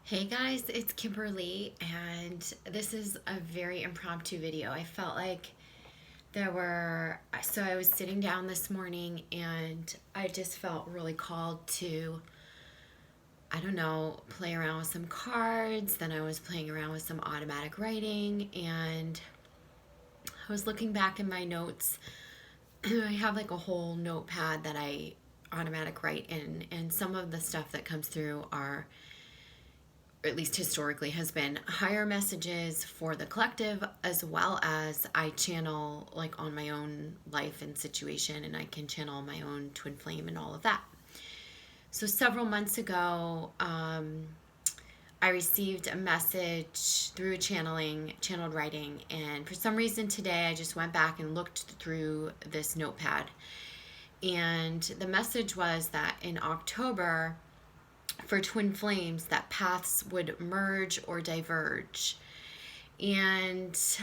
Hey guys, it's Kimberly, and this is a very impromptu video. I felt like I was sitting down this morning and I just felt really called to, I don't know, play around with some cards. Then I was playing around with some automatic writing, and I was looking back in my notes. I have like a whole notepad that I automatic write in, and some of the stuff that comes through are, or at least historically, has been higher messages for the collective, as well as I channel like on my own life and situation, and I can channel my own twin flame and all of that. So several months ago, I received a message through channeled writing, and for some reason today I just went back and looked through this notepad, and the message was that in October, for twin flames, that paths would merge or diverge. And so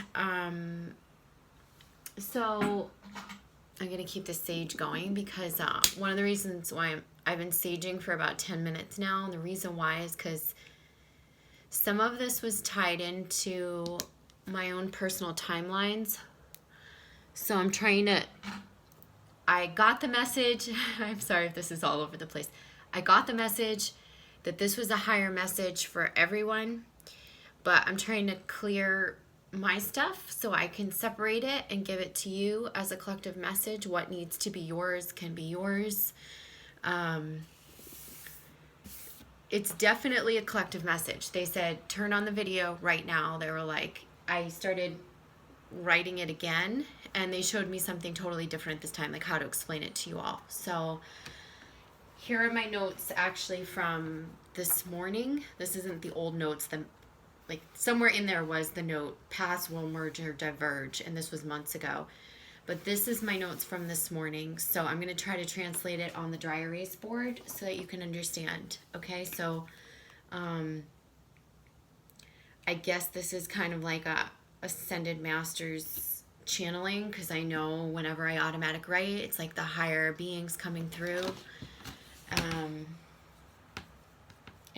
I'm going to keep the sage going because one of the reasons why I've been saging for about 10 minutes now, and the reason why is because some of this was tied into my own personal timelines. So I got the message. I'm sorry if this is all over the place. I got the message that this was a higher message for everyone, but I'm trying to clear my stuff so I can separate it and give it to you as a collective message. What needs to be yours can be yours. It's definitely a collective message. They said, turn on the video right now. They were like, I started writing it again, and they showed me something totally different this time, like how to explain it to you all. So here are my notes actually from this morning. This isn't the old notes. Like somewhere in there was the note, paths will merge or diverge, and this was months ago. But this is my notes from this morning. So I'm going to try to translate it on the dry erase board so that you can understand. Okay, so I guess this is kind of like a ascended masters channeling, because I know whenever I automatic write, it's like the higher beings coming through.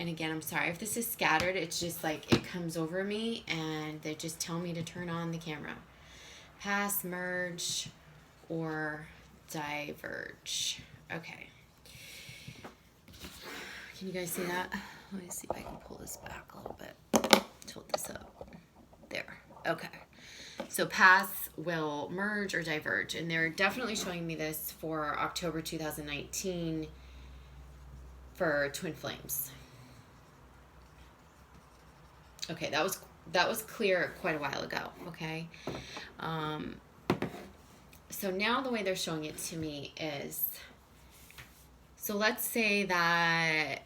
And again, I'm sorry if this is scattered. It's just like it comes over me and they just tell me to turn on the camera. Pass, merge, or diverge. Okay. Can you guys see that? Let me see if I can pull this back a little bit. Tilt this up. There. Okay. So paths will merge or diverge. And they're definitely showing me this for October 2019 for twin flames. Okay, that was clear quite a while ago. Okay, so now the way they're showing it to me is, so let's say that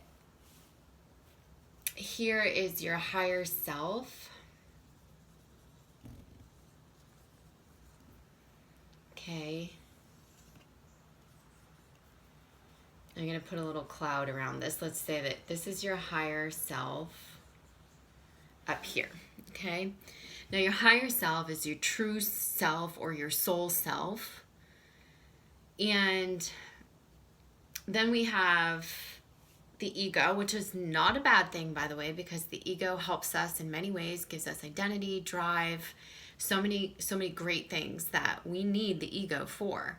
here is your higher self. Okay. I'm going to put a little cloud around this. Let's say that this is your higher self up here, okay? Now your higher self is your true self or your soul self. And then we have the ego, which is not a bad thing, by the way, because the ego helps us in many ways, gives us identity, drive, so many great things that we need the ego for.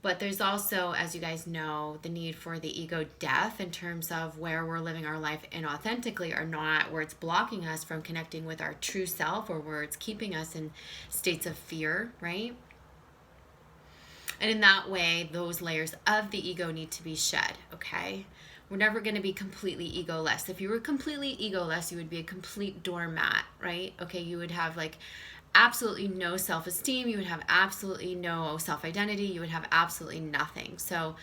But there's also, as you guys know, the need for the ego death in terms of where we're living our life inauthentically or not, where it's blocking us from connecting with our true self, or where it's keeping us in states of fear, right? And in that way, those layers of the ego need to be shed, okay? We're never going to be completely egoless. If you were completely egoless, you would be a complete doormat, right? Okay, you would have like absolutely no self-esteem, you would have absolutely no self-identity, you would have absolutely nothing. So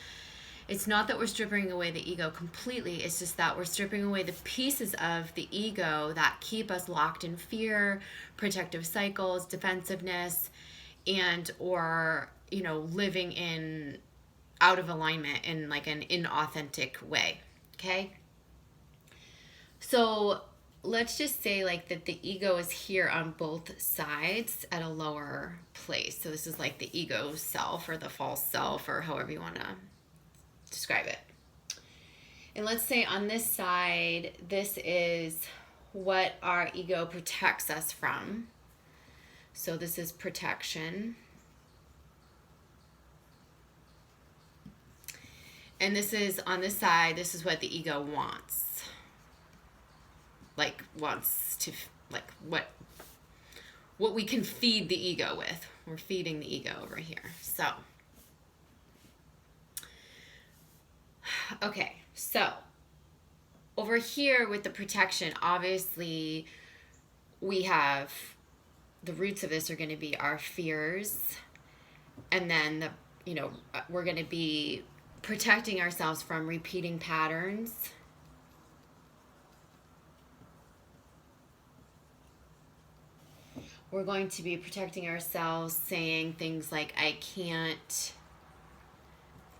it's not that we're stripping away the ego completely, it's just that we're stripping away the pieces of the ego that keep us locked in fear, protective cycles, defensiveness, and or, you know, living in out of alignment in like an inauthentic way. Okay, so let's just say like that the ego is here on both sides at a lower place. So this is like the ego self or the false self, or however you want to describe it. And let's say on this side, this is what our ego protects us from. So this is protection. And this is on this side, this is what the ego wants. Like wants to, like what we can feed the ego with. We're feeding the ego over here. So, okay, so over here with the protection, obviously we have the roots of this are going to be our fears, and then we're going to be protecting ourselves from repeating patterns. We're going to be protecting ourselves, saying things like, I can't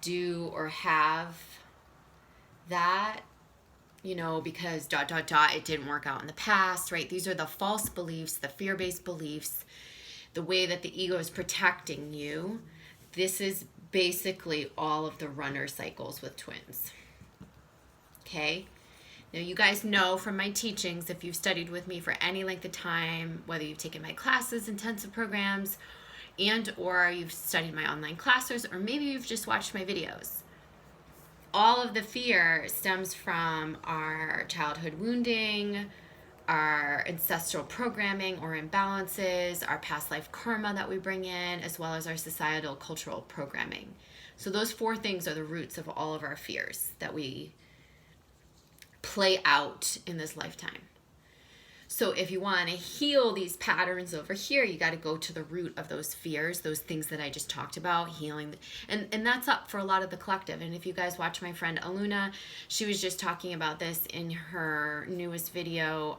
do or have that, because ... it didn't work out in the past, right? These are the false beliefs, the fear-based beliefs, the way that the ego is protecting you. This is basically all of the runner cycles with twins. Okay? Now, you guys know from my teachings, if you've studied with me for any length of time, whether you've taken my classes, intensive programs, and or you've studied my online classes, or maybe you've just watched my videos, all of the fear stems from our childhood wounding, our ancestral programming or imbalances, our past life karma that we bring in, as well as our societal cultural programming. So those 4 things are the roots of all of our fears that we play out in this lifetime. So if you want to heal these patterns over here, you got to go to the root of those fears, those things that I just talked about, healing. And that's up for a lot of the collective. And if you guys watch my friend Aluna, she was just talking about this in her newest video,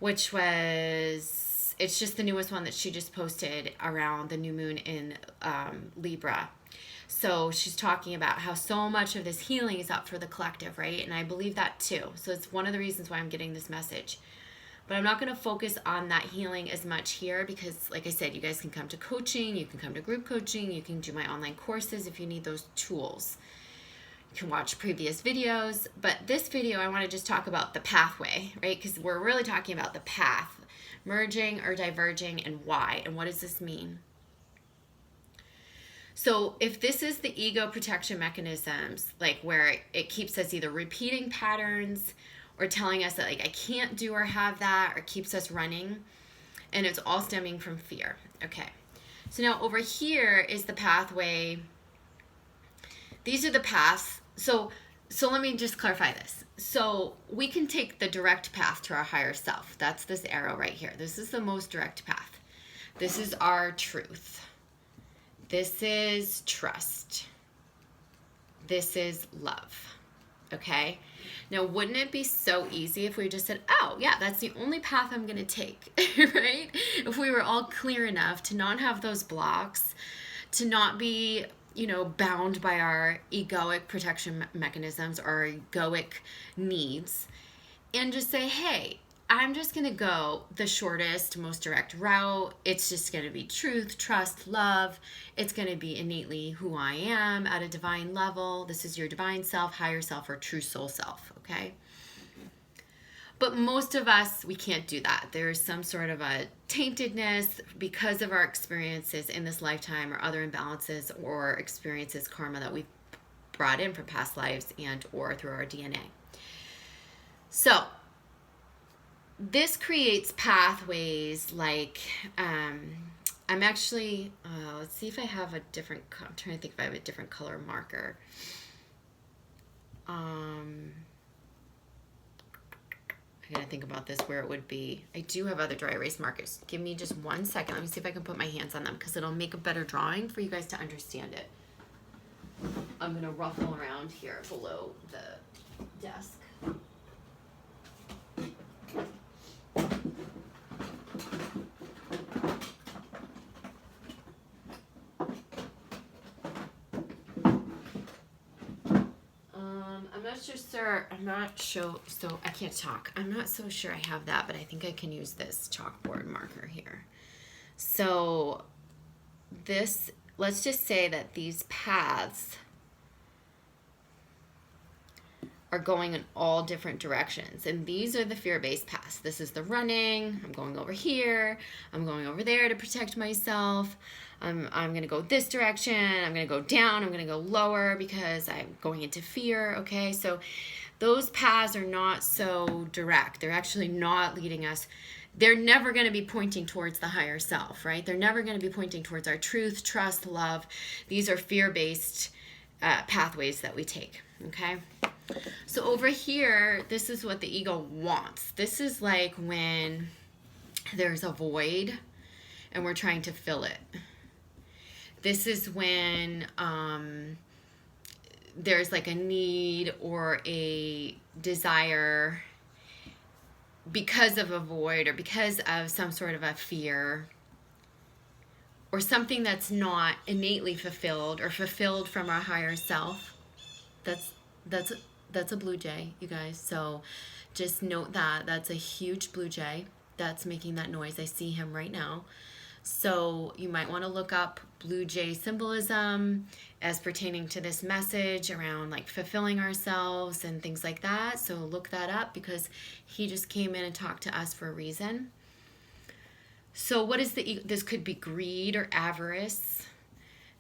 which was, it's just the newest one that she just posted around the new moon in Libra. So she's talking about how so much of this healing is up for the collective, right? And I believe that too. So it's one of the reasons why I'm getting this message. But I'm not going to focus on that healing as much here because, like I said, you guys can come to coaching, you can come to group coaching, you can do my online courses if you need those tools. You can watch previous videos. But this video, I want to just talk about the pathway, right? Because we're really talking about the path, merging or diverging, and why, and what does this mean? So if this is the ego protection mechanisms, like where it keeps us either repeating patterns or telling us that, like, I can't do or have that, or keeps us running, and it's all stemming from fear. Okay. So now over here is the pathway. These are the paths. So let me just clarify this. So we can take the direct path to our higher self. That's this arrow right here. This is the most direct path. This is our truth. This is trust. This is love. Okay? Now, wouldn't it be so easy if we just said, oh, yeah, that's the only path I'm going to take, right? If we were all clear enough to not have those blocks, to not be, bound by our egoic protection mechanisms or our egoic needs, and just say, hey, I'm just going to go the shortest, most direct route. It's just going to be truth, trust, love. It's going to be innately who I am at a divine level. This is your divine self, higher self, or true soul self, okay? But most of us, we can't do that. There's some sort of a taintedness because of our experiences in this lifetime or other imbalances or experiences, karma that we've brought in from past lives and or through our DNA. So this creates pathways like, I'm actually, let's see if I have a different, I'm trying to think if I have a different color marker. I gotta think about this, where it would be. I do have other dry erase markers. Give me just 1 second. Let me see if I can put my hands on them because it'll make a better drawing for you guys to understand it. I'm gonna ruffle around here below the desk. I'm not sure, so I can't talk. I'm not so sure I have that, but I think I can use this chalkboard marker here. So this, let's just say that these paths are going in all different directions. And these are the fear-based paths. This is the running. I'm going over here. I'm going over there to protect myself. I'm going to go this direction. I'm going to go down. I'm going to go lower because I'm going into fear. Okay, so those paths are not so direct. They're actually not leading us. They're never going to be pointing towards the higher self, right? They're never going to be pointing towards our truth, trust, love. These are fear-based pathways that we take, okay? So over here, this is what the ego wants. This is like when there's a void and we're trying to fill it. This is when there's like a need or a desire because of a void or because of some sort of a fear or something that's not innately fulfilled or fulfilled from our higher self. That's a blue jay, you guys. So just note that that's a huge blue jay that's making that noise. I see him right now. So you might want to look up blue jay symbolism as pertaining to this message around like fulfilling ourselves and things like that. So look that up because he just came in and talked to us for a reason. So what is this could be greed or avarice.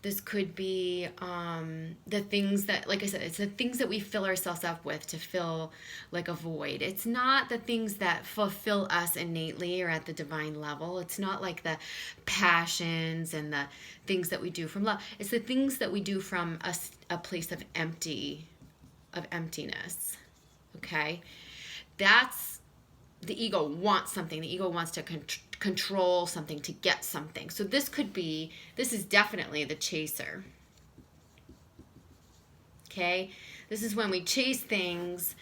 This could be the things that, like I said, it's the things that we fill ourselves up with to fill like a void. It's not the things that fulfill us innately or at the divine level. It's not like the passions and the things that we do from love. It's the things that we do from a place of emptiness. Okay? That's the ego wants something. The ego wants to control something, to get something. So this is definitely the chaser. Okay? This is when we chase things,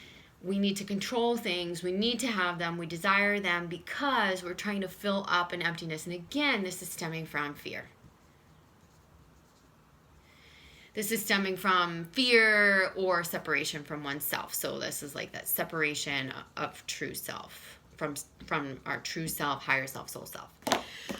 we need to control things, we need to have them, we desire them because we're trying to fill up an emptiness. And again, this is stemming from fear. This is stemming from fear or separation from oneself. So this is like that separation of true self, from our true self, higher self, soul self.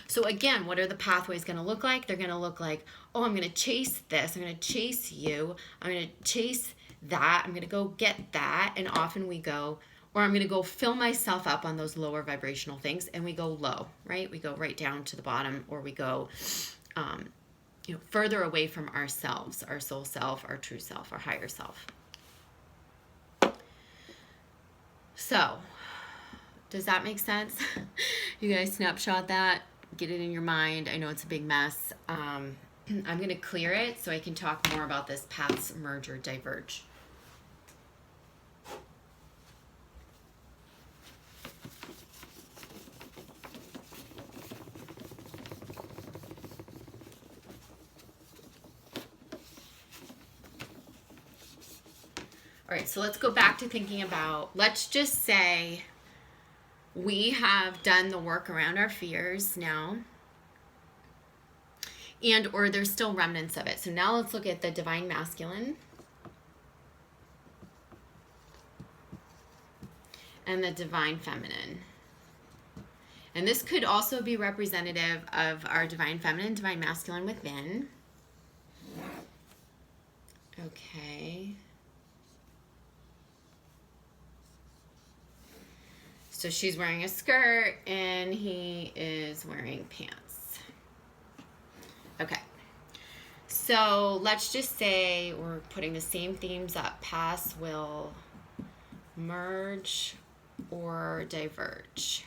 So again, what are the pathways going to look like? They're going to look like, oh, I'm going to chase this. I'm going to chase you. I'm going to chase that. I'm going to go get that. And often we go, or I'm going to go fill myself up on those lower vibrational things. And we go low, right? We go right down to the bottom, or we go further away from ourselves, our soul self, our true self, our higher self. So, does that make sense? You guys snapshot that, get it in your mind. I know it's a big mess. I'm going to clear it so I can talk more about this paths merge or diverge. All right, so let's go back to thinking about, let's just say we have done the work around our fears now, and or there's still remnants of it. So now let's look at the divine masculine and the divine feminine. And this could also be representative of our divine feminine, divine masculine within. Okay. So she's wearing a skirt and he is wearing pants. Okay. So let's just say we're putting the same themes up. Paths will merge or diverge.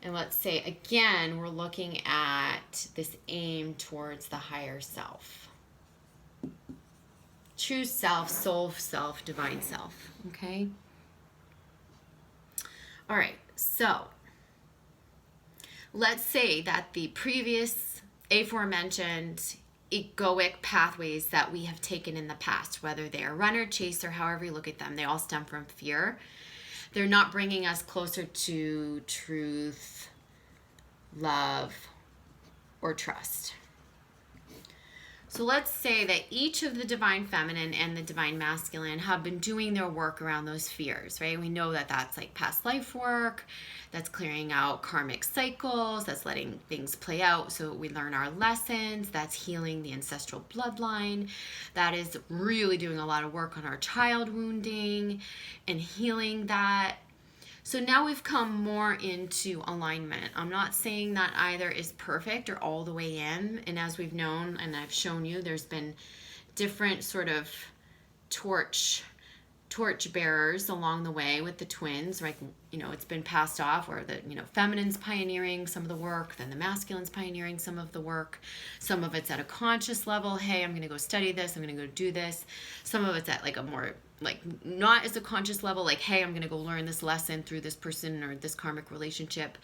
And let's say, again, we're looking at this aim towards the higher self. True self, soul self, divine self. Okay? All right, so let's say that the previous aforementioned egoic pathways that we have taken in the past, whether they are runner, chaser, however you look at them, they all stem from fear. They're not bringing us closer to truth, love, or trust. So let's say that each of the divine feminine and the divine masculine have been doing their work around those fears, right? We know that that's like past life work, that's clearing out karmic cycles, that's letting things play out so we learn our lessons, that's healing the ancestral bloodline, that is really doing a lot of work on our child wounding and healing that. So now we've come more into alignment. I'm not saying that either is perfect or all the way in. And as we've known, and I've shown you, there's been different sort of torch bearers along the way with the twins. Like, you know, it's been passed off where the, you know, feminine's pioneering some of the work, then the masculine's pioneering some of the work. Some of it's at a conscious level. Hey, I'm going to go study this. I'm going to go do this. Some of it's at like a more, like, not as a conscious level, like, hey, I'm going to go learn this lesson through this person or this karmic relationship.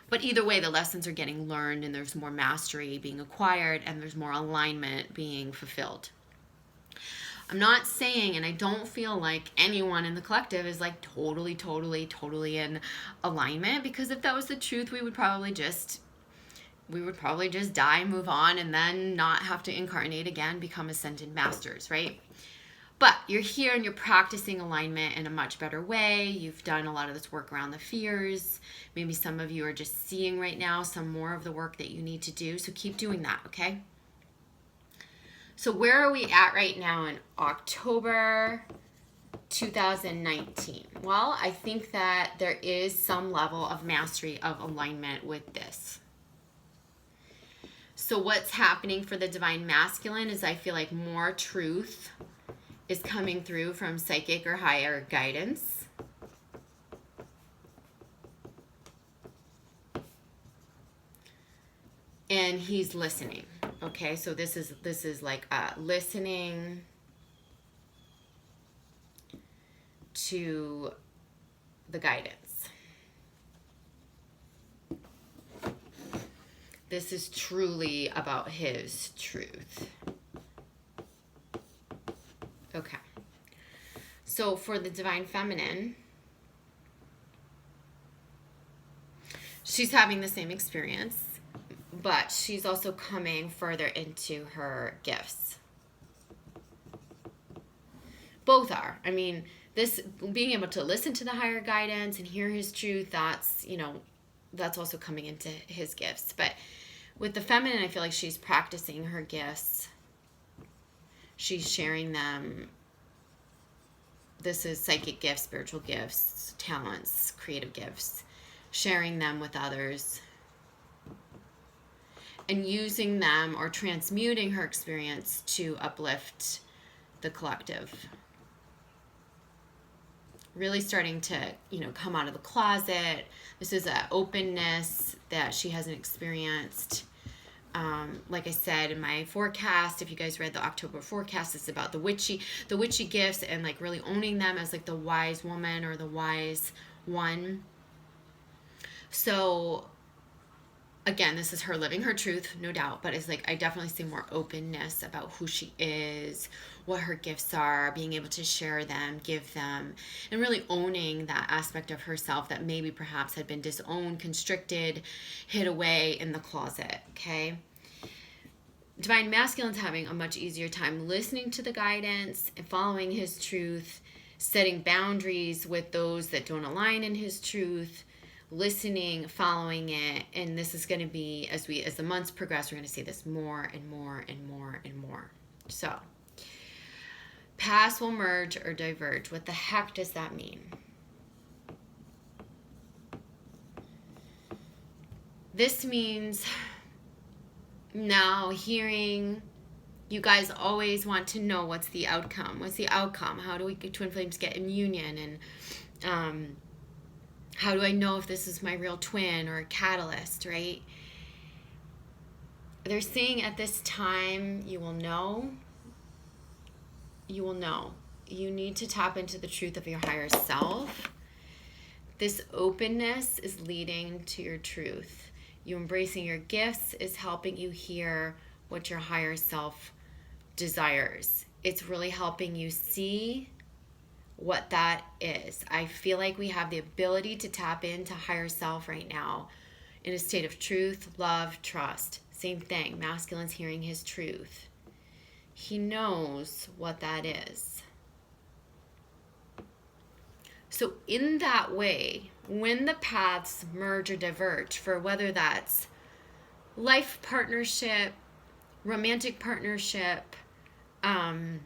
But either way, the lessons are getting learned and there's more mastery being acquired and there's more alignment being fulfilled. I'm not saying, and I don't feel like anyone in the collective is like totally in alignment, because if that was the truth, we would probably just die, move on, and then not have to incarnate again, become ascended masters, right? But you're here and you're practicing alignment in a much better way. You've done a lot of this work around the fears. Maybe some of you are just seeing right now some more of the work that you need to do. So keep doing that, okay? So where are we at right now in October 2019? Well, I think that there is some level of mastery of alignment with this. So what's happening for the divine masculine is I feel like more truth is coming through from psychic or higher guidance. And he's listening. Okay, so this is like listening to the guidance. This is truly about his truth. Okay. So for the divine feminine, she's having the same experience, but she's also coming further into her gifts. Both are. I mean, this being able to listen to the higher guidance and hear his truth, that's, you know, that's also coming into his gifts. But with the feminine, I feel like she's practicing her gifts. She's sharing them. This is psychic gifts, spiritual gifts, talents, creative gifts. Sharing them with others. And using them or transmuting her experience to uplift the collective. Really starting to, you know, come out of the closet. This is an openness that she hasn't experienced. Like I said in my forecast, if you guys read the October forecast, it's about the witchy gifts and like really owning them as like the wise woman or the wise one. So again, this is her living her truth, no doubt, but it's like I definitely see more openness about who she is, what her gifts are, being able to share them, give them, and really owning that aspect of herself that maybe perhaps had been disowned, constricted, hid away in the closet, okay? Divine masculine's having a much easier time listening to the guidance and following his truth, setting boundaries with those that don't align in his truth, listening, following it, and this is going to be, as the months progress, we're going to see this more and more and more and more. So, pass will merge or diverge. What the heck does that mean? This means now hearing, you guys always want to know what's the outcome. What's the outcome? How do we twin flames get in union? And how do I know if this is my real twin or a catalyst, right? They're saying at this time, you will know. You will know. You need to tap into the truth of your higher self. This openness is leading to your truth. You embracing your gifts is helping you hear what your higher self desires. It's really helping you see what that is. I feel like we have the ability to tap into higher self right now in a state of truth, love, trust. Same thing. Masculine's hearing his truth. He knows what that is. So in that way, when the paths merge or diverge, for whether that's life partnership, romantic partnership, in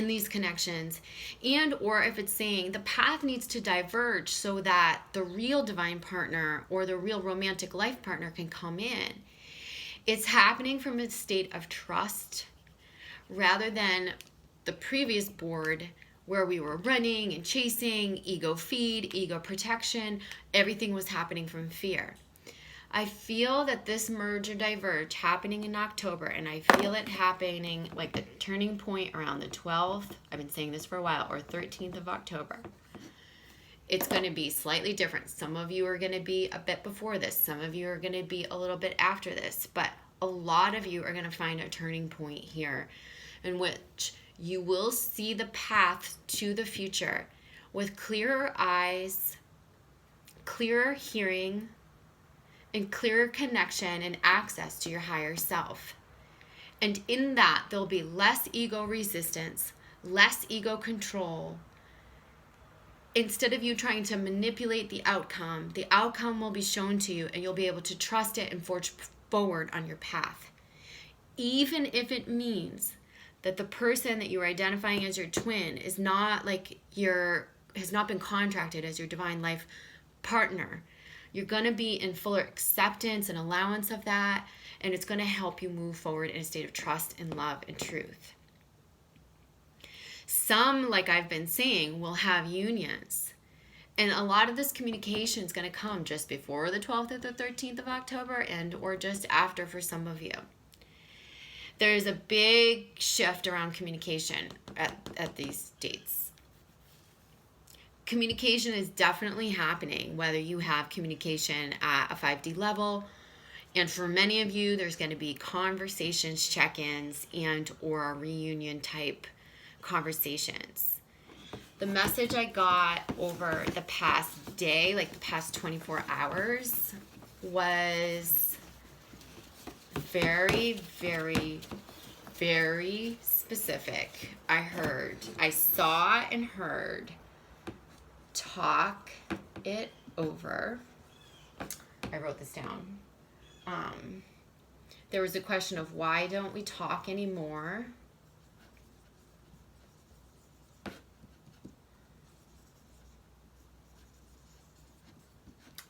these connections, and or if it's saying the path needs to diverge so that the real divine partner or the real romantic life partner can come in, it's happening from a state of trust rather than the previous board where we were running and chasing, ego feed, ego protection. Everything was happening from fear. I feel that this merge or diverge happening in October, and I feel it happening like the turning point around the 12th, I've been saying this for a while, or 13th of October. It's going to be slightly different. Some of you are going to be a bit before this. Some of you are going to be a little bit after this. But a lot of you are going to find a turning point here in which you will see the path to the future with clearer eyes, clearer hearing, and clearer connection and access to your higher self. And in that, there'll be less ego resistance, less ego control. Instead of you trying to manipulate the outcome will be shown to you and you'll be able to trust it and forge forward on your path. Even if it means that the person that you are identifying as your twin is not has not been contracted as your divine life partner. You're going to be in fuller acceptance and allowance of that, and it's going to help you move forward in a state of trust and love and truth. Some, like I've been saying, will have unions. And a lot of this communication is going to come just before the 12th or the 13th of October and or just after for some of you. There's a big shift around communication at these dates. Communication is definitely happening, whether you have communication at a 5D level. And for many of you, there's going to be conversations, check-ins, and or reunion type conversations. The message I got over the past day, like the past 24 hours, was very, very, very specific. I saw and heard, talk it over. I wrote this down. There was a question of why don't we talk anymore?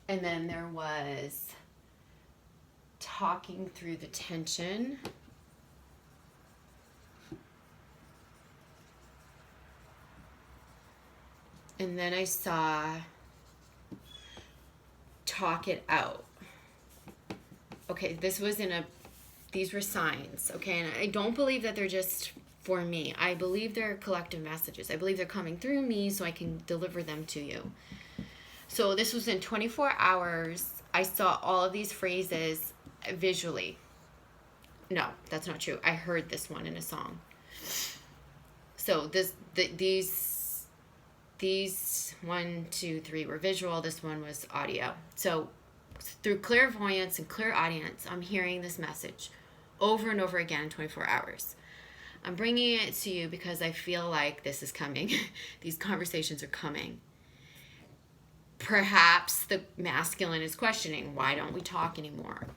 And then there was talking through the tension. And then I saw talk it out. Okay, these were signs, okay? And I don't believe that they're just for me. I believe they're collective messages. I believe they're coming through me so I can deliver them to you. So this was in 24 hours. I saw all of these phrases visually. No, that's not true. I heard this one in a song. So these 1, 2, 3 were visual. This one was audio. So through clairvoyance and clear audience, I'm hearing this message over and over again in 24 hours. I'm bringing it to you because I feel like this is coming. These conversations are coming. Perhaps the masculine is questioning, why don't we talk anymore?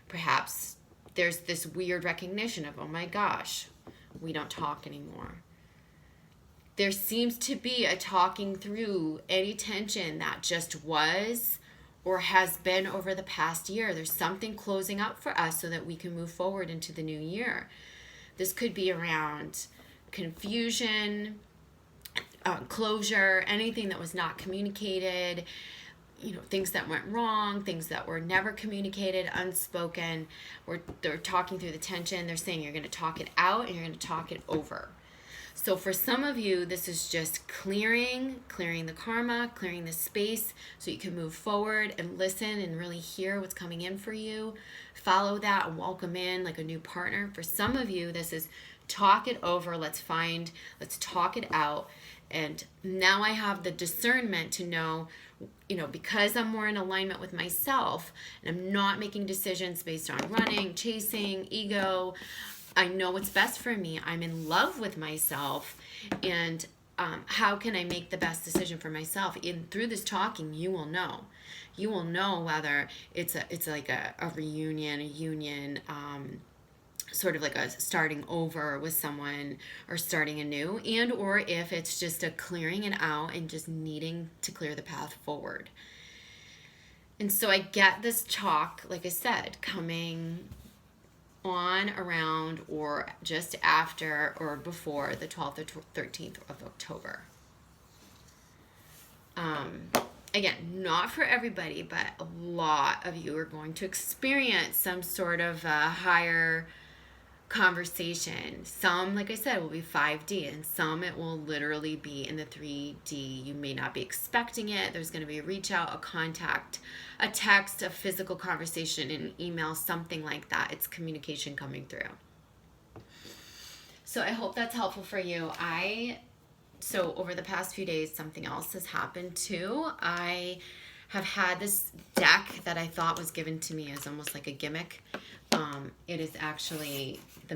Perhaps there's this weird recognition of, oh my gosh, we don't talk anymore. There seems to be a talking through any tension that just was or has been over the past year. There's something closing up for us so that we can move forward into the new year. This could be around confusion, closure, anything that was not communicated, things that went wrong, things that were never communicated, unspoken, or they're talking through the tension. They're saying you're going to talk it out and you're going to talk it over. So for some of you, this is just clearing the karma, clearing the space so you can move forward and listen and really hear what's coming in for you. Follow that and welcome in like a new partner. For some of you, this is talk it over. Let's talk it out. And now I have the discernment to know, because I'm more in alignment with myself and I'm not making decisions based on running, chasing, ego, I know what's best for me. I'm in love with myself, and how can I make the best decision for myself? Through this talking, you will know. You will know whether it's like a reunion, a union, sort of like a starting over with someone or starting anew, and or if it's just a clearing it out and just needing to clear the path forward. And so I get this talk, like I said, coming on, around, or just after or before the 12th or 13th of October. Again, not for everybody, but a lot of you are going to experience some sort of higher conversation. Some, like I said, will be 5D, and some it will literally be in the 3D. You may not be expecting it. There's going to be a reach out, a contact, a text, a physical conversation, an email, something like that. It's communication coming through. So I hope that's helpful for you. So over the past few days, something else has happened too. I have had this deck that I thought was given to me as almost like a gimmick. It is actually the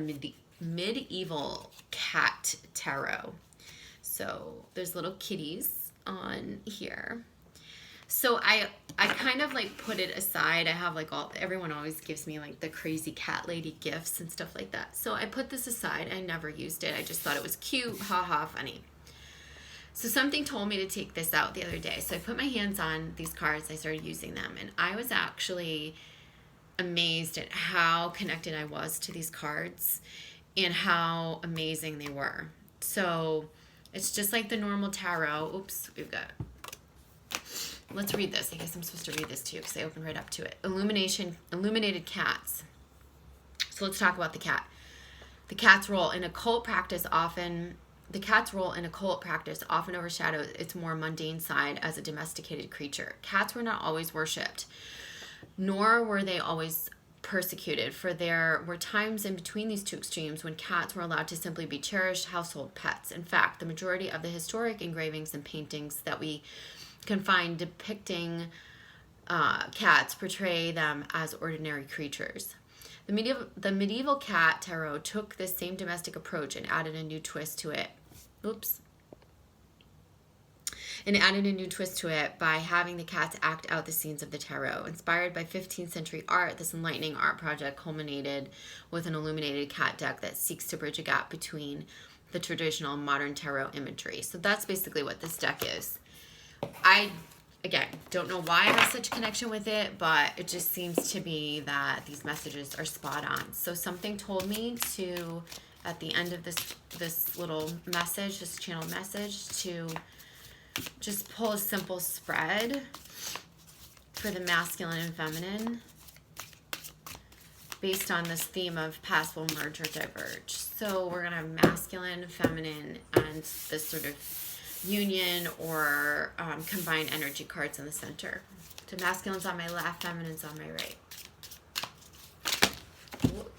medieval cat tarot. So there's little kitties on here. So I kind of like put it aside. I have like everyone always gives me like the crazy cat lady gifts and stuff like that. So I put this aside. I never used it. I just thought it was cute, haha, funny. So something told me to take this out the other day. So I put my hands on these cards. I started using them, and I was actually amazed at how connected I was to these cards and how amazing they were. So it's just like the normal tarot. Oops, let's read this. I guess I'm supposed to read this too because I opened right up to it. Illuminated cats. So let's talk about the cat. The cat's role in occult practice often overshadows its more mundane side as a domesticated creature. Cats were not always worshipped, nor were they always persecuted, for there were times in between these two extremes when cats were allowed to simply be cherished household pets. In fact, the majority of the historic engravings and paintings that we can find depicting cats portray them as ordinary creatures. The medieval cat tarot took this same domestic approach and added a new twist to it. By having the cats act out the scenes of the tarot. Inspired by 15th century art, this enlightening art project culminated with an illuminated cat deck that seeks to bridge a gap between the traditional and modern tarot imagery. So that's basically what this deck is. I, again, don't know why I have such a connection with it, but it just seems to be that these messages are spot on. So something told me to, at the end of this little message, this channel message, to just pull a simple spread for the masculine and feminine based on this theme of past will merge or diverge. So we're going to have masculine, feminine, and this sort of union or combined energy cards in the center. So masculine's on my left, feminine's on my right. Whoop.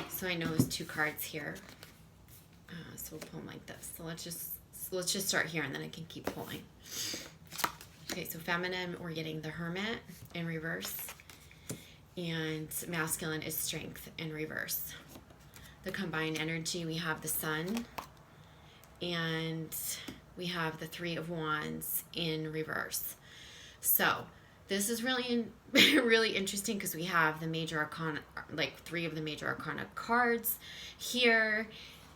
So I know there's two cards here, so we'll pull them like this. So let's just start here, and then I can keep pulling. Okay, so feminine, we're getting the Hermit in reverse, and masculine is Strength in reverse. The combined energy, we have the Sun, and we have the Three of Wands in reverse. So this is really really interesting because we have the major arcana, like three of the major arcana cards here,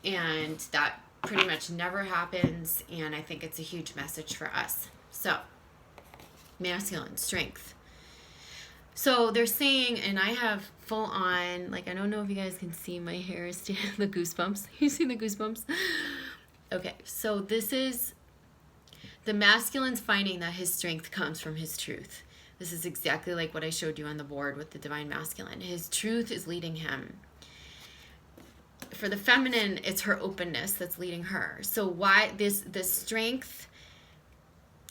and that pretty much never happens, and I think it's a huge message for us. So masculine, strength. So they're saying, and I have full on, like, I don't know if you guys can see my hair the goosebumps. You see the goosebumps? Okay, so this is the masculine's finding that his strength comes from his truth. This is exactly like what I showed you on the board with the divine masculine. His truth is leading him. For the feminine, it's her openness that's leading her. So why this strength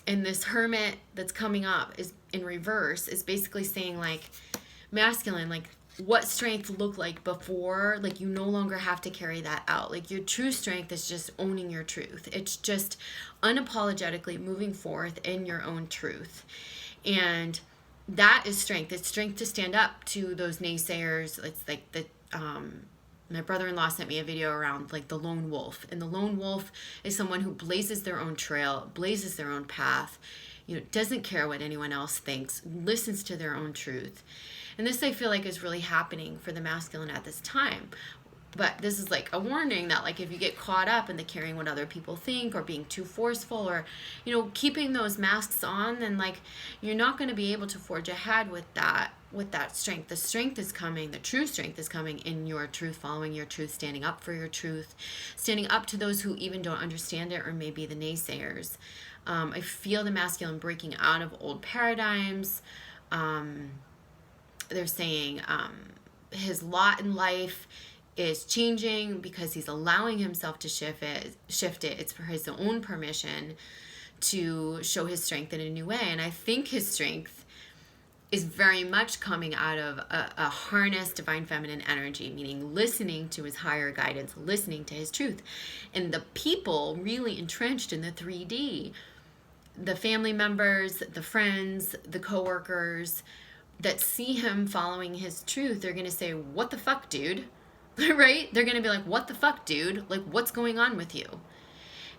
and this hermit that's coming up is in reverse is basically saying, like, masculine, like, what strength looked like before, like, you no longer have to carry that out. Like, your true strength is just owning your truth. It's just unapologetically moving forth in your own truth. And that is strength. It's strength to stand up to those naysayers. It's like the my brother-in-law sent me a video around, like, the lone wolf. And the lone wolf is someone who blazes their own trail, blazes their own path, you know, doesn't care what anyone else thinks, listens to their own truth. And this, I feel like, is really happening for the masculine at this time. But this is like a warning that, like, if you get caught up in the caring what other people think or being too forceful or, you know, keeping those masks on, then, like, you're not going to be able to forge ahead with that strength. The strength is coming, the true strength is coming in your truth, following your truth, standing up for your truth, standing up to those who even don't understand it or maybe the naysayers. I feel the masculine breaking out of old paradigms. They're saying his lot in life is changing because he's allowing himself to shift it. It's for his own permission to show his strength in a new way. And I think his strength is very much coming out of a harnessed divine feminine energy, meaning listening to his higher guidance, listening to his truth. And the people really entrenched in the 3D, the family members, the friends, the coworkers that see him following his truth, they're going to say, what the fuck, dude? Right? They're going to be like, what the fuck, dude? Like, what's going on with you?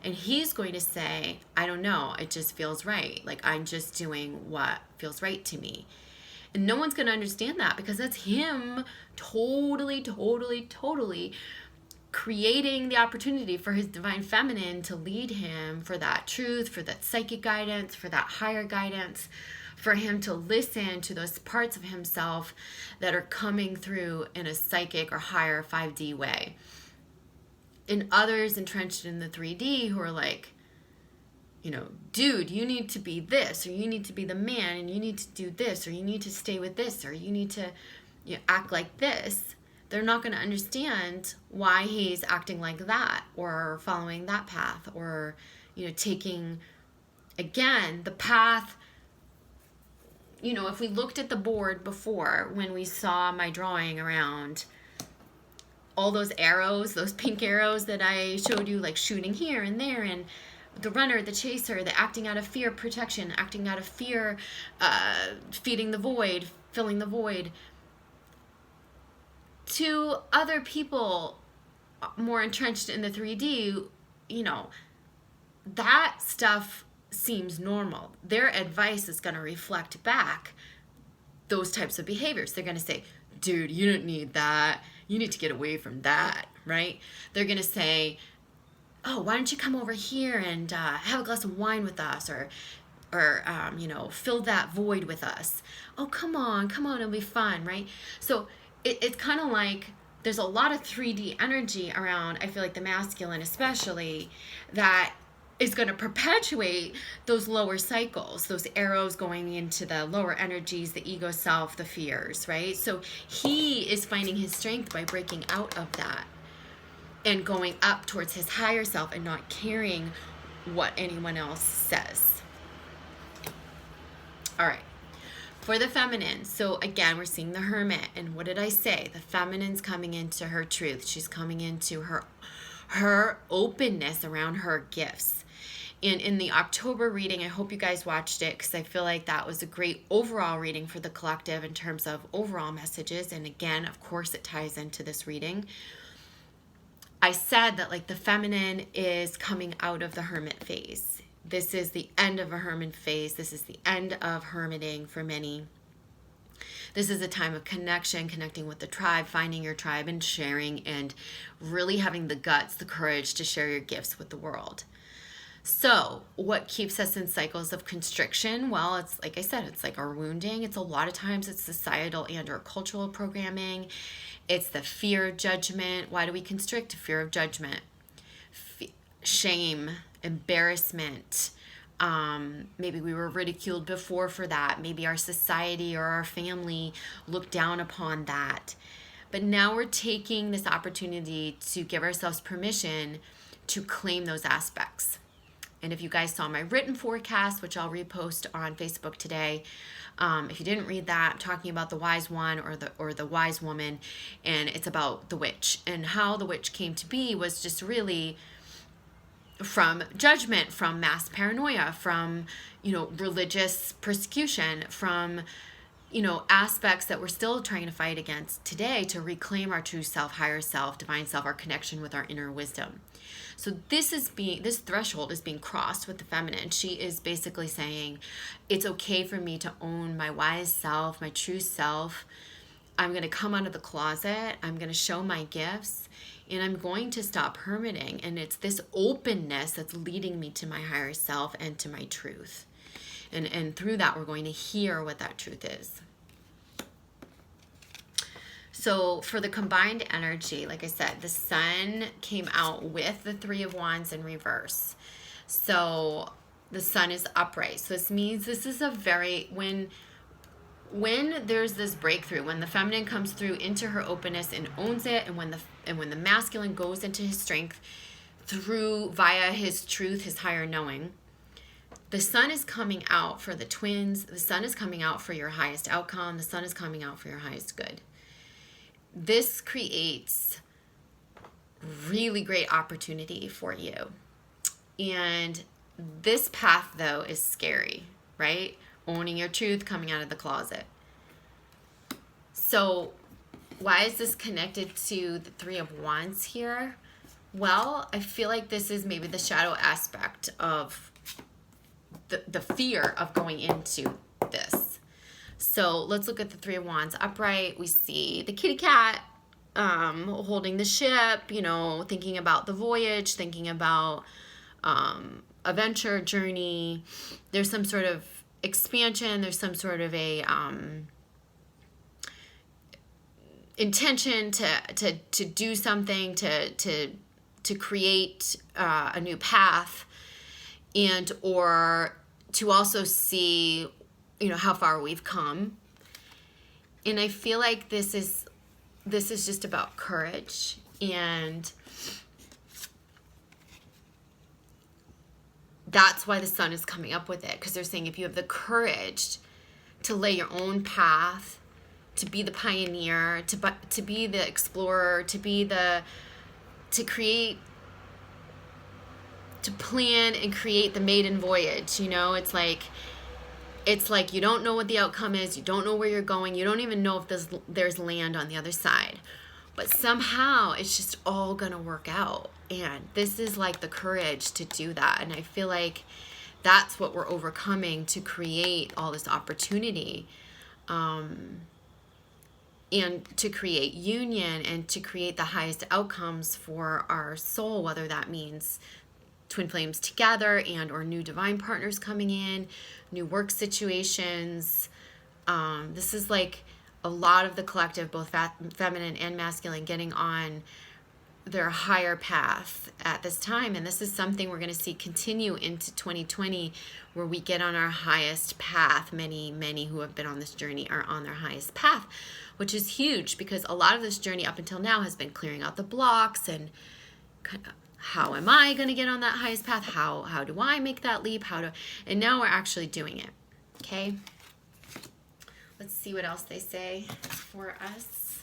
And he's going to say, I don't know. It just feels right. Like, I'm just doing what feels right to me. And no one's going to understand that because that's him totally creating the opportunity for his divine feminine to lead him for that truth, for that psychic guidance, for that higher guidance, for him to listen to those parts of himself that are coming through in a psychic or higher 5D way. And others entrenched in the 3D who are like, you know, dude, you need to be this, or you need to be the man, and you need to do this, or you need to stay with this, or you need to, you know, act like this. They're not going to understand why he's acting like that, or following that path, or, you know, taking, again, the path. You know, if we looked at the board before, when we saw my drawing around all those arrows, those pink arrows that I showed you, like shooting here and there, and the runner, the chaser, the acting out of fear, protection, acting out of fear, feeding the void, filling the void. To other people more entrenched in the 3D, you know, that stuff seems normal. Their advice is going to reflect back those types of behaviors. They're going to say, dude, you don't need that. You need to get away from that, right? They're going to say, oh, why don't you come over here and have a glass of wine with us, or you know, fill that void with us. Oh, come on, it'll be fun, right? So it's kind of like there's a lot of 3D energy around, I feel like the masculine especially, that is going to perpetuate those lower cycles, those arrows going into the lower energies, the ego self, the fears, right? So he is finding his strength by breaking out of that and going up towards his higher self and not caring what anyone else says. All right. For the feminine, so again, we're seeing the hermit. And what did I say? The feminine's coming into her truth. She's coming into her openness around her gifts. And in the October reading, I hope you guys watched it, because I feel like that was a great overall reading for the collective in terms of overall messages. And again, of course, it ties into this reading. I said that, like, the feminine is coming out of the hermit phase. This is the end of a hermit phase. This is the end of hermiting for many. This is a time of connection, connecting with the tribe, finding your tribe and sharing, and really having the guts, the courage to share your gifts with the world. So what keeps us in cycles of constriction? Well, it's like I said, it's like our wounding. It's a lot of times it's societal and or cultural programming. It's the fear of judgment. Why do we constrict? Fear of judgment, shame, embarrassment. Maybe we were ridiculed before for that. Maybe our society or our family looked down upon that. But now we're taking this opportunity to give ourselves permission to claim those aspects. And if you guys saw my written forecast, which I'll repost on Facebook today, if you didn't read that, I'm talking about the wise one or the wise woman, and it's about the witch. And how the witch came to be was just really from judgment, from mass paranoia, from, religious persecution, from, aspects that we're still trying to fight against today to reclaim our true self, higher self, divine self, our connection with our inner wisdom. So this threshold is being crossed with the feminine. She is basically saying, it's okay for me to own my wise self, my true self. I'm going to come out of the closet. I'm going to show my gifts, and I'm going to stop hermiting. And it's this openness that's leading me to my higher self and to my truth. And through that, we're going to hear what that truth is. So for the combined energy, like I said, the sun came out with the Three of Wands in reverse. So the sun is upright. So this means this is a very, when there's this breakthrough, when the feminine comes through into her openness and owns it, and when the masculine goes into his strength via his truth, his higher knowing, the sun is coming out for the twins. The sun is coming out for your highest outcome. The sun is coming out for your highest good. This creates really great opportunity for you. And this path, though, is scary, right? Owning your truth, coming out of the closet. So why is this connected to the Three of Wands here? Well, I feel like this is maybe the shadow aspect of the fear of going into this. So let's look at the Three of Wands upright. We see the kitty cat holding the ship, thinking about the voyage, thinking about adventure, journey. There's some sort of expansion. There's some sort of a intention to do something, to create a new path, and or to also see how far we've come. And I feel like this is just about courage, and that's why the sun is coming up with it, because they're saying if you have the courage to lay your own path, to be the pioneer, to be the explorer, to create, to plan and create the maiden voyage. It's like you don't know what the outcome is. You don't know where you're going. You don't even know if there's land on the other side. But somehow it's just all going to work out. And this is like the courage to do that. And I feel like that's what we're overcoming to create all this opportunity. And to create union and to create the highest outcomes for our soul, whether that means twin flames together and or new divine partners coming in, new work situations. This is like a lot of the collective, both feminine and masculine, getting on their higher path at this time. And this is something we're going to see continue into 2020, where we get on our highest path. Many who have been on this journey are on their highest path, which is huge, because a lot of this journey up until now has been clearing out the blocks and kind of, how am I going to get on that highest path? How do I make that leap? And now we're actually doing it. Okay. Let's see what else they say for us.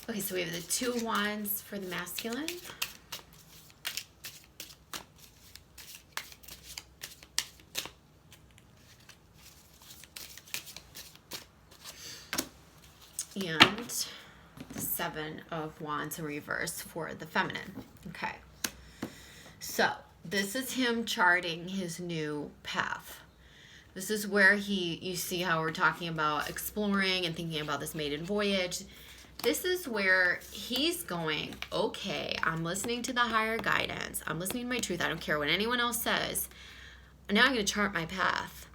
Okay, so we have the Two of Wands for the masculine. And the Seven of Wands in reverse for the feminine. Okay. So This is him charting his new path. This is where you see how we're talking about exploring and thinking about this maiden voyage. This is where he's going, okay, I'm listening to the higher guidance. I'm listening to my truth. I don't care what anyone else says. And now I'm going to chart my path.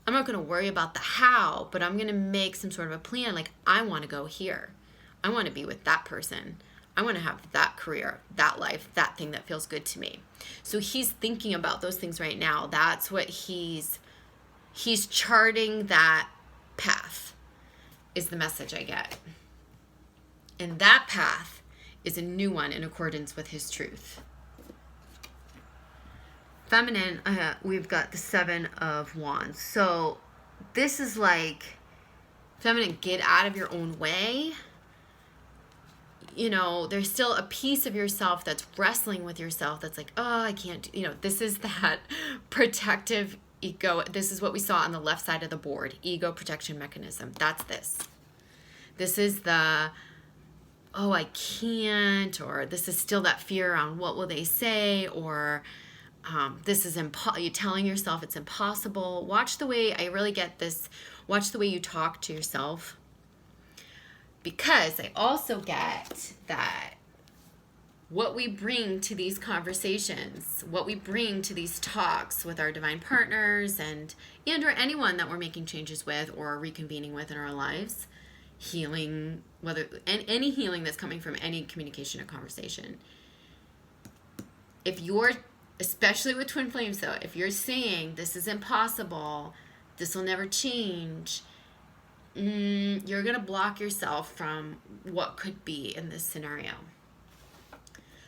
I'm not going to worry about the how, but I'm going to make some sort of a plan. Like, I want to go here. I want to be with that person. I want to have that career, that life, that thing that feels good to me. So he's thinking about those things right now. That's what he's charting that path is the message I get. And that path is a new one in accordance with his truth. Feminine, we've got the 7 of Wands. So this is like, feminine, get out of your own way. You know, there's still a piece of yourself that's wrestling with yourself that's like, oh, I can't, this is that protective ego. This is what we saw on the left side of the board, ego protection mechanism. That's this. This is the, oh, I can't, or this is still that fear around what will they say, or this is you're telling yourself it's impossible. Watch the way, I really get this, watch the way you talk to yourself. Because I also get that what we bring to these conversations, what we bring to these talks with our divine partners and or anyone that we're making changes with or reconvening with in our lives, healing, any healing that's coming from any communication or conversation. If you're, especially with twin flames though, if you're saying this is impossible, this will never change, you're going to block yourself from what could be in this scenario.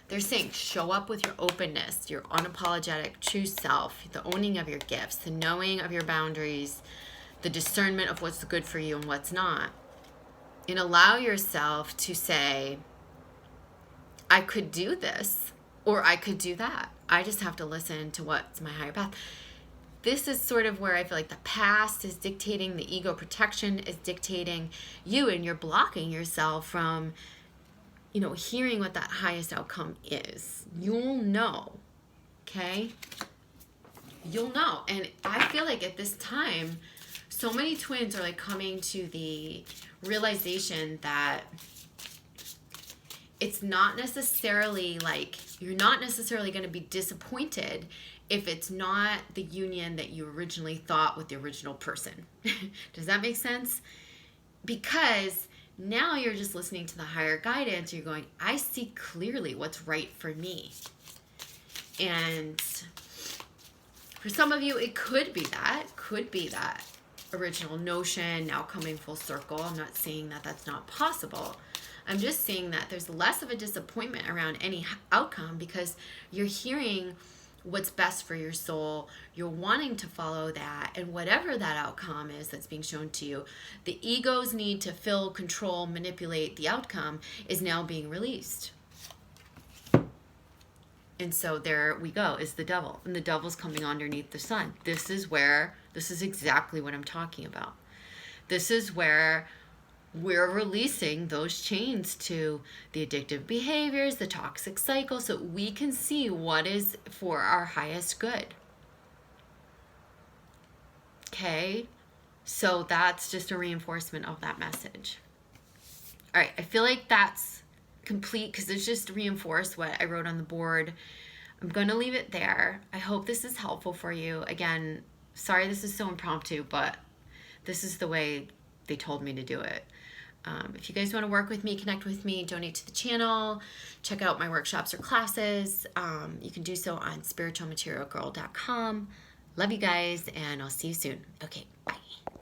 They're saying show up with your openness, your unapologetic true self, the owning of your gifts, the knowing of your boundaries, the discernment of what's good for you and what's not. And allow yourself to say, I could do this or I could do that. I just have to listen to what's my higher path. This is sort of where I feel like the past is dictating, the ego protection is dictating you, and you're blocking yourself from, hearing what that highest outcome is. You'll know, okay? You'll know. And I feel like at this time, so many twins are like coming to the realization that it's not necessarily like, you're not necessarily going to be disappointed if it's not the union that you originally thought with the original person. Does that make sense? Because now you're just listening to the higher guidance. You're going, I see clearly what's right for me. And for some of you, it could be that original notion now coming full circle. I'm not saying that that's not possible. I'm just saying that there's less of a disappointment around any outcome because you're hearing what's best for your soul. You're wanting to follow that, and whatever that outcome is that's being shown to you, the ego's need to fill, control, manipulate the outcome is now being released. And so there we go, is the devil. And the devil's coming underneath the sun. This is exactly what I'm talking about. This is where we're releasing those chains to the addictive behaviors, the toxic cycle, so we can see what is for our highest good. Okay? So that's just a reinforcement of that message. All right, I feel like that's complete because it's just reinforced what I wrote on the board. I'm going to leave it there. I hope this is helpful for you. Again, sorry this is so impromptu, but this is the way they told me to do it. If you guys want to work with me, connect with me, donate to the channel, check out my workshops or classes, you can do so on spiritualmaterialgirl.com. Love you guys, and I'll see you soon. Okay, bye.